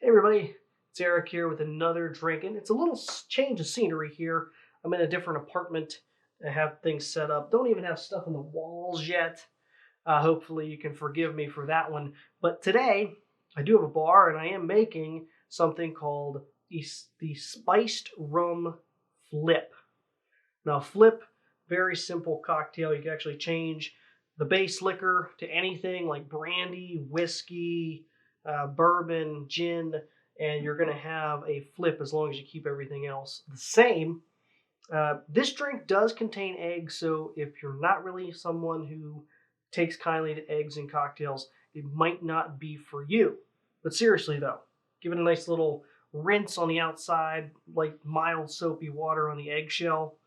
Hey everybody, it's Eric here with another drinking. It's a little change of scenery here. I'm in a different apartment. I have things set up. Don't even have stuff on the walls yet. Hopefully you can forgive me for that one. But today I do have a bar and I am making something called the Spiced Rum Flip. Now Flip, very simple cocktail. You can actually change the base liquor to anything like brandy, whiskey, bourbon, gin, and you're going to have a flip as long as you keep everything else the same. This drink does contain eggs, so if you're not really someone who takes kindly to eggs in cocktails, it might not be for you. But seriously though, give it a nice little rinse on the outside, like mild soapy water on the eggshell.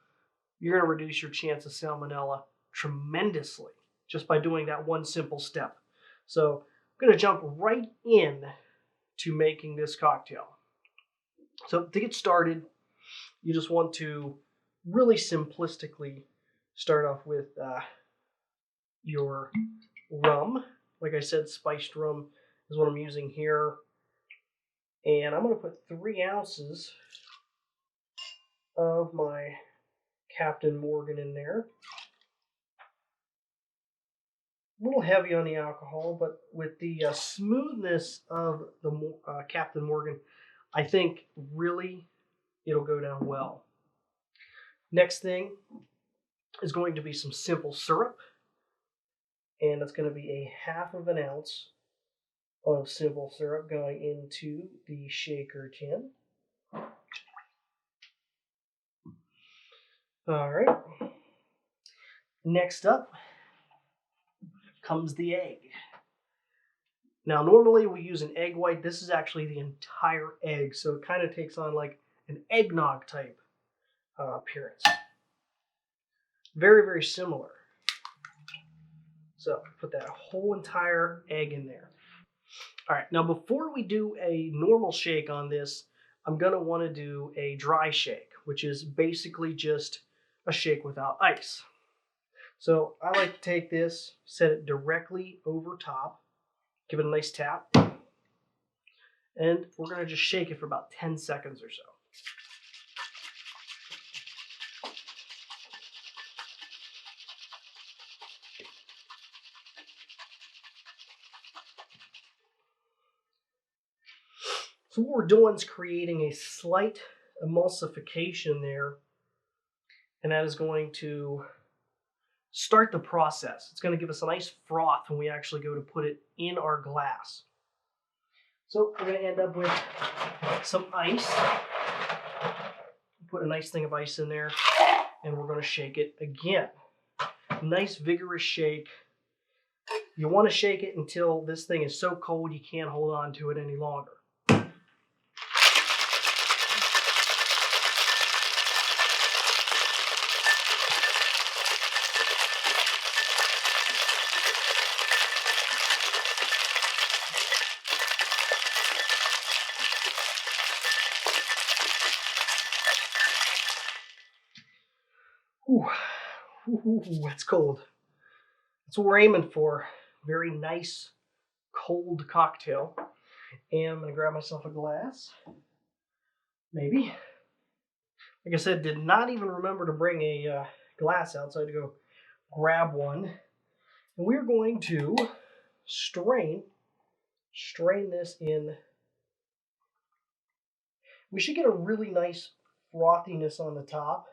You're going to reduce your chance of salmonella tremendously just by doing that one simple step. So I'm going to jump right in to making this cocktail. So to get started, you just want to really simplistically start off with your rum. Like I said, spiced rum is what I'm using here. And I'm going to put 3 ounces of my Captain Morgan in there. A little heavy on the alcohol, but with the smoothness of the Captain Morgan, I think really it'll go down well. Next thing is going to be some simple syrup, and it's going to be a 1/2 ounce of simple syrup going into the shaker tin. All right. Next up comes the egg. Now, normally we use an egg white. This is actually the entire egg, so it kind of takes on like an eggnog type appearance. Very, very similar. So put that whole entire egg in there. All right, now before we do a normal shake on this, I'm going to want to do a dry shake, which is basically just a shake without ice. So I like to take this, set it directly over top, give it a nice tap, and we're going to just shake it for about 10 seconds or so. So what we're doing is creating a slight emulsification there, and that is going to start the process. It's going to give us a nice froth when we actually go to put it in our glass. So we're going to end up with some ice. Put a nice thing of ice in there, and we're going to shake it again. Nice vigorous shake. You want to shake it until this thing is so cold you can't hold on to it any longer. Ooh, that's cold. That's what we're aiming for. Very nice, cold cocktail. And I'm going to grab myself a glass. Maybe. Like I said, did not even remember to bring a glass out, so I had to go grab one. And we're going to strain this in. We should get a really nice frothiness on the top.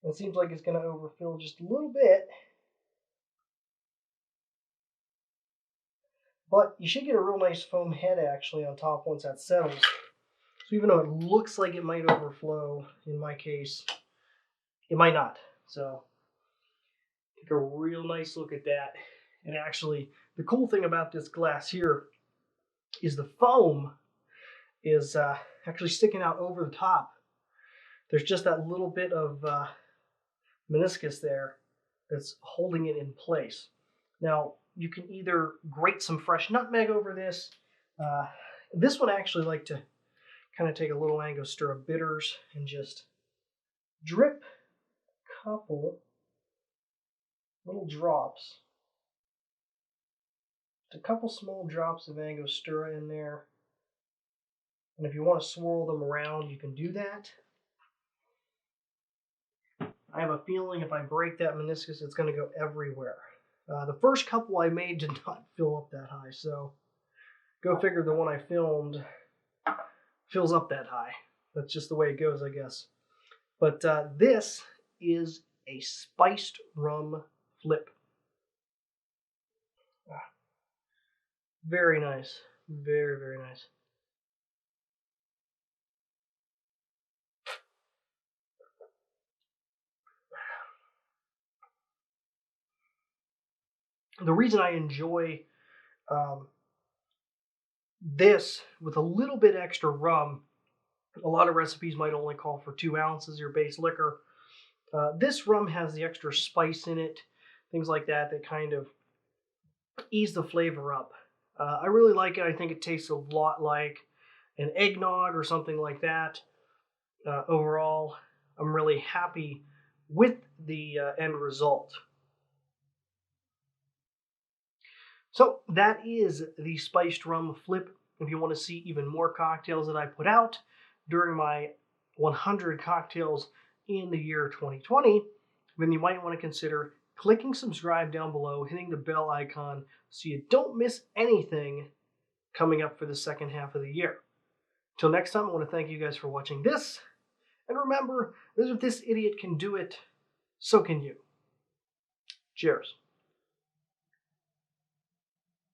It seems like it's going to overfill just a little bit. But you should get a real nice foam head actually on top once that settles. So even though it looks like it might overflow, in my case, it might not. So take a real nice look at that. And actually, the cool thing about this glass here is the foam is actually sticking out over the top. There's just that little bit of meniscus there that's holding it in place. Now, you can either grate some fresh nutmeg over this. This one I actually like to kind of take a little Angostura bitters and just drip a couple little drops a couple small drops of Angostura in there. And if you want to swirl them around, you can do that. I have a feeling if I break that meniscus, it's going to go everywhere. The first couple I made did not fill up that high, so go figure the one I filmed fills up that high. That's just the way it goes, I guess. But this is a spiced rum flip. Very nice. Very, very nice. The reason I enjoy this with a little bit extra rum, a lot of recipes might only call for 2 ounces your base liquor. This rum has the extra spice in it, things like that that kind of ease the flavor up. I really like it. I think it tastes a lot like an eggnog or something like that. Overall, I'm really happy with the end result. So that is the spiced rum flip. If you want to see even more cocktails that I put out during my 100 cocktails in the year 2020, then you might want to consider clicking subscribe down below, hitting the bell icon so you don't miss anything coming up for the second half of the year. Till next time, I want to thank you guys for watching this. And remember, if this idiot can do it, so can you. Cheers.